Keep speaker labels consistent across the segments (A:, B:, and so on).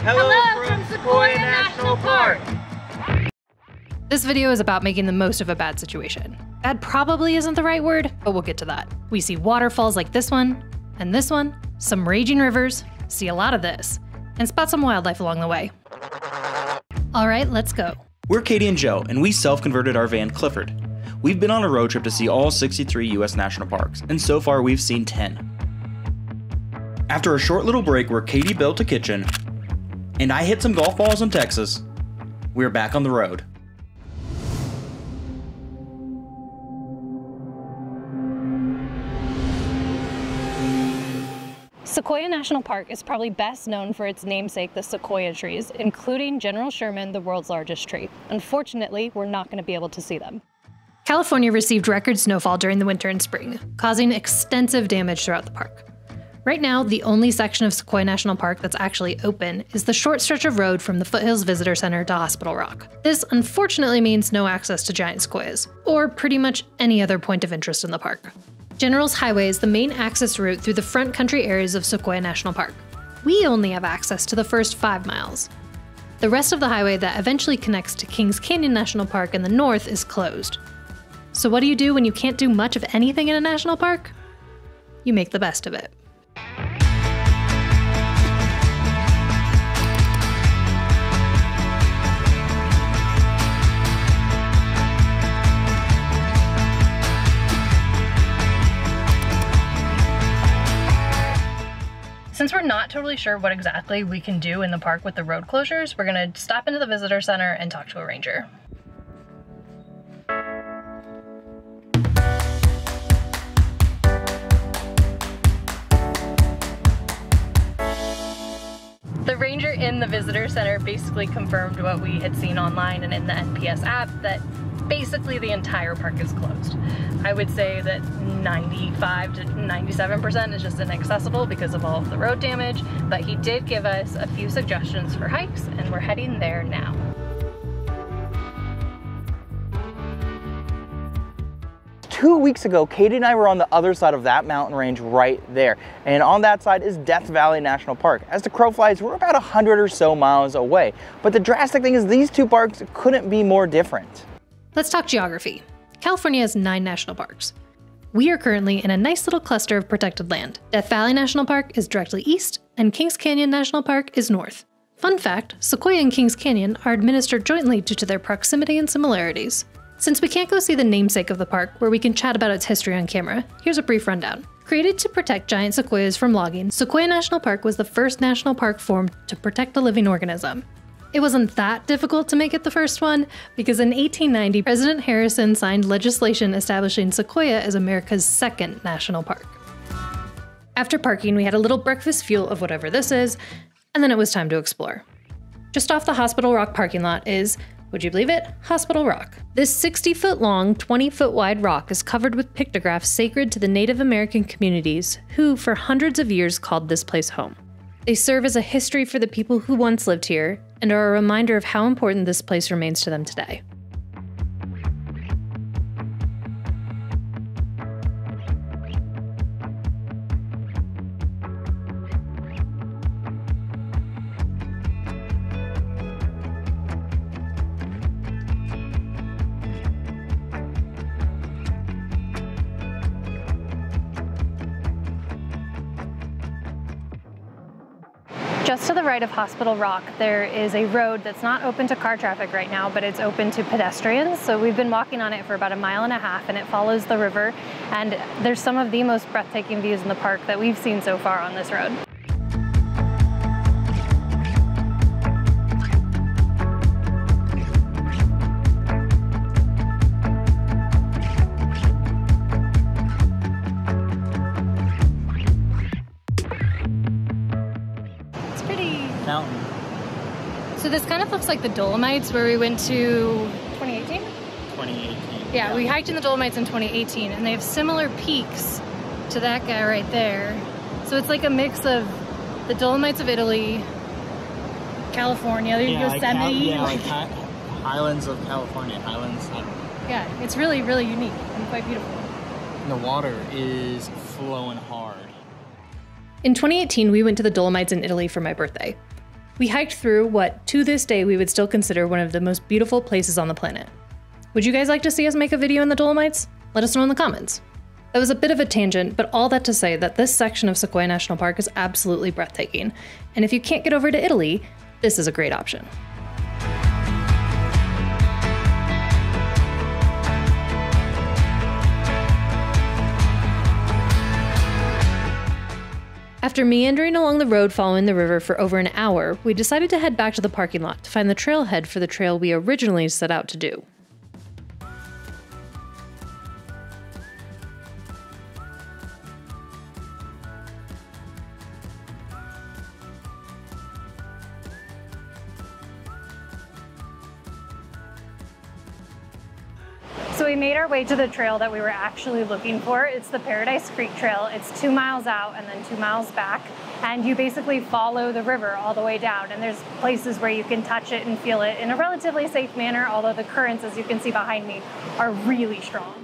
A: Hello from Sequoia National Park!
B: This video is about making the most of a bad situation. Bad probably isn't the right word, but we'll get to that. We see waterfalls like this one, and this one, some raging rivers, see a lot of this, and spot some wildlife along the way. All right, let's go.
C: We're Katie and Joe, and we self-converted our van Clifford. We've been on a road trip to see all 63 US national parks, and so far we've seen 10. After a short little break where Katie built a kitchen, and I hit some golf balls in Texas, we're back on the road.
B: Sequoia National Park is probably best known for its namesake, the sequoia trees, including General Sherman, the world's largest tree. Unfortunately, we're not going to be able to see them. California received record snowfall during the winter and spring, causing extensive damage throughout the park. Right now, the only section of Sequoia National Park that's actually open is the short stretch of road from the Foothills Visitor Center to Hospital Rock. This unfortunately means no access to giant sequoias, or pretty much any other point of interest in the park. General's Highway is the main access route through the front country areas of Sequoia National Park. We only have access to the first 5 miles. The rest of the highway that eventually connects to Kings Canyon National Park in the north is closed. So what do you do when you can't do much of anything in a national park? You make the best of it. Since we're not totally sure what exactly we can do in the park with the road closures, we're gonna stop into the visitor center and talk to a ranger. The ranger in the visitor center basically confirmed what we had seen online and in the NPS app, that basically the entire park is closed. I would say that 95 to 97% is just inaccessible because of all of the road damage, but he did give us a few suggestions for hikes, and we're heading there now.
A: Two weeks ago, Katie and I were on the other side of that mountain range right there. And on that side is Death Valley National Park. As the crow flies, we're about 100 or so miles away. But the drastic thing is these two parks couldn't be more different.
B: Let's talk geography. California has 9 national parks. We are currently in a nice little cluster of protected land. Death Valley National Park is directly east, and Kings Canyon National Park is north. Fun fact, Sequoia and Kings Canyon are administered jointly due to their proximity and similarities. Since we can't go see the namesake of the park, where we can chat about its history on camera, here's a brief rundown. Created to protect giant sequoias from logging, Sequoia National Park was the first national park formed to protect a living organism. It wasn't that difficult to make it the first one, because in 1890, President Harrison signed legislation establishing Sequoia as America's second national park. After parking, we had a little breakfast fuel of whatever this is, and then it was time to explore. Just off the Hospital Rock parking lot is, would you believe it, Hospital Rock. This 60-foot long, 20-foot wide rock is covered with pictographs sacred to the Native American communities who, for hundreds of years, called this place home. They serve as a history for the people who once lived here, and are a reminder of how important this place remains to them today. Just to the right of Hospital Rock, there is a road that's not open to car traffic right now, but it's open to pedestrians. So we've been walking on it for about 1.5 miles, and it follows the river. And there's some of the most breathtaking views in the park that we've seen so far on this road.
A: Mountain.
B: So this kind of looks like the Dolomites where we went to 2018?
A: 2018.
B: Yeah, we hiked in the Dolomites in 2018, and they have similar peaks to that guy right there. So it's like a mix of the Dolomites of Italy, California, Yosemite.
A: Like Highlands of California, Highlands.
B: Yeah, it's really, really unique and quite beautiful.
A: And the water is flowing hard.
B: In 2018, we went to the Dolomites in Italy for my birthday. We hiked through what, to this day, we would still consider one of the most beautiful places on the planet. Would you guys like to see us make a video in the Dolomites? Let us know in the comments. That was a bit of a tangent, but all that to say that this section of Sequoia National Park is absolutely breathtaking. And if you can't get over to Italy, this is a great option. After meandering along the road following the river for over an hour, we decided to head back to the parking lot to find the trailhead for the trail we originally set out to do.
D: So we made our way to the trail that we were actually looking for. It's the Paradise Creek Trail. It's 2 miles out and then 2 miles back. And you basically follow the river all the way down. And there's places where you can touch it and feel it in a relatively safe manner, although the currents, as you can see behind me, are really strong.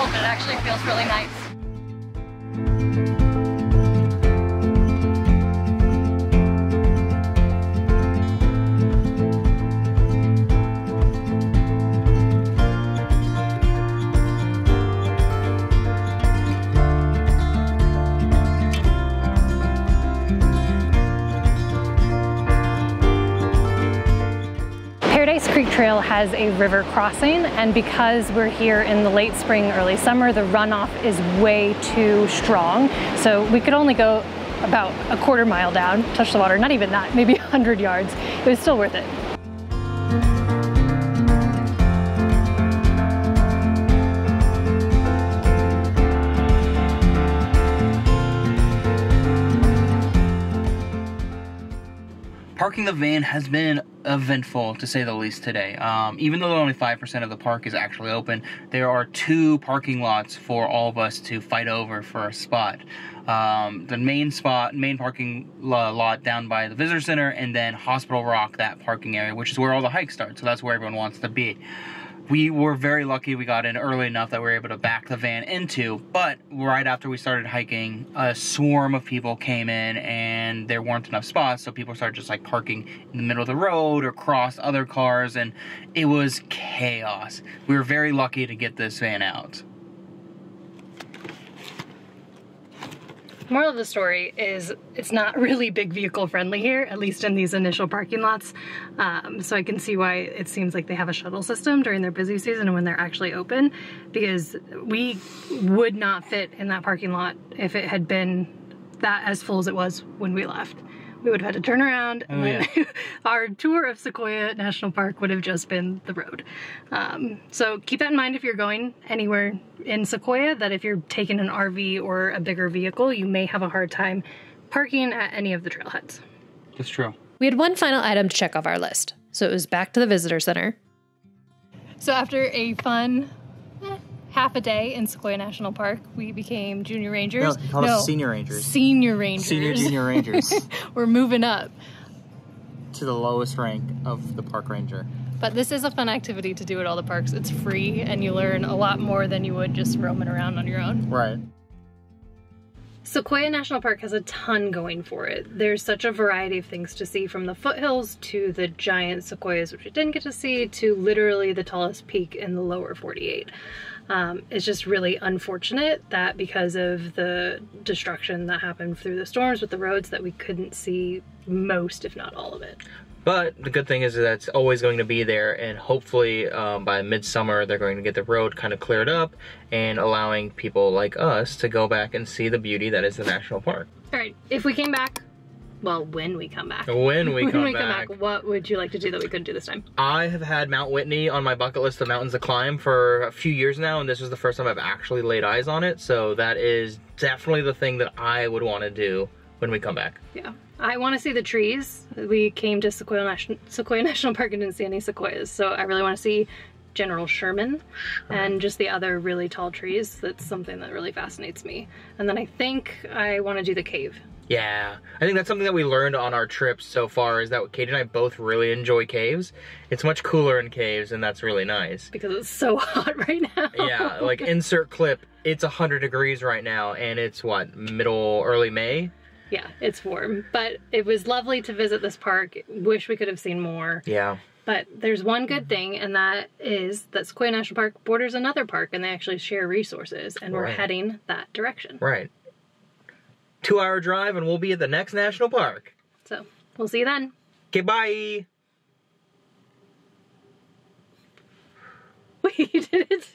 D: But it actually feels really nice. Paradise Creek Trail has a river crossing, and because we're here in the late spring, early summer, the runoff is way too strong. So we could only go about a quarter mile down, touch the water, not even that, maybe 100 yards. It was still worth it.
C: Parking the van has been eventful, to say the least, today. Even though only 5% of the park is actually open, there are 2 parking lots for all of us to fight over for a spot. The main parking lot down by the visitor center, and then Hospital Rock, that parking area, which is where all the hikes start, so that's where everyone wants to be. We were very lucky we got in early enough that we were able to back the van into, but right after we started hiking, a swarm of people came in and there weren't enough spots, so people started just like parking in the middle of the road or across other cars, and it was chaos. We were very lucky to get this van out.
D: Moral of the story is it's not really big vehicle friendly here, at least in these initial parking lots. So I can see why it seems like they have a shuttle system during their busy season and when they're actually open, because we would not fit in that parking lot if it had been that as full as it was when we left. We would have had to turn around, and then our tour of Sequoia National Park would have just been the road. So keep that in mind if you're going anywhere in Sequoia, that if you're taking an RV or a bigger vehicle, you may have a hard time parking at any of the trailheads.
C: That's true.
B: We had one final item to check off our list, so it was back to the visitor center.
D: So after a fun half a day in Sequoia National Park, we became junior rangers.
A: No, called us senior rangers.
D: Senior rangers.
A: Senior junior rangers.
D: We're moving up
A: to the lowest rank of the park ranger.
D: But this is a fun activity to do at all the parks. It's free and you learn a lot more than you would just roaming around on your own.
A: Right.
D: Sequoia National Park has a ton going for it. There's such a variety of things to see, from the foothills to the giant sequoias, which we didn't get to see, to literally the tallest peak in the lower 48. It's just really unfortunate that because of the destruction that happened through the storms with the roads, that we couldn't see most, if not all of it.
C: But the good thing is that it's always going to be there, and hopefully by midsummer they're going to get the road kind of cleared up and allowing people like us to go back and see the beauty that is the national park.
D: All right, if we came back, well, when we come back.
C: When we come back,
D: what would you like to do that we couldn't do this time?
C: I have had Mount Whitney on my bucket list of mountains to climb for a few years now, and this was the first time I've actually laid eyes on it, so that is definitely the thing that I would want to do when we come back.
D: Yeah. I want to see the trees. We came to Sequoia National Park and didn't see any sequoias, so I really want to see General Sherman and just the other really tall trees. That's something that really fascinates me. And then I think I want to do the cave.
A: Yeah, I think that's something that we learned on our trips so far, is that Katie and I both really enjoy caves. It's much cooler in caves, and that's really nice.
D: Because it's so hot right now.
A: Yeah, like insert clip, it's 100 degrees right now, and it's what, early May?
D: Yeah, it's warm. But it was lovely to visit this park. Wish we could have seen more.
A: Yeah.
D: But there's one good thing, and that is that Sequoia National Park borders another park, and they actually share resources, and we're heading that direction.
A: Right. 2-hour drive and we'll be at the next national park.
D: So, we'll see you then.
A: Okay, bye!
D: Wait, you did it?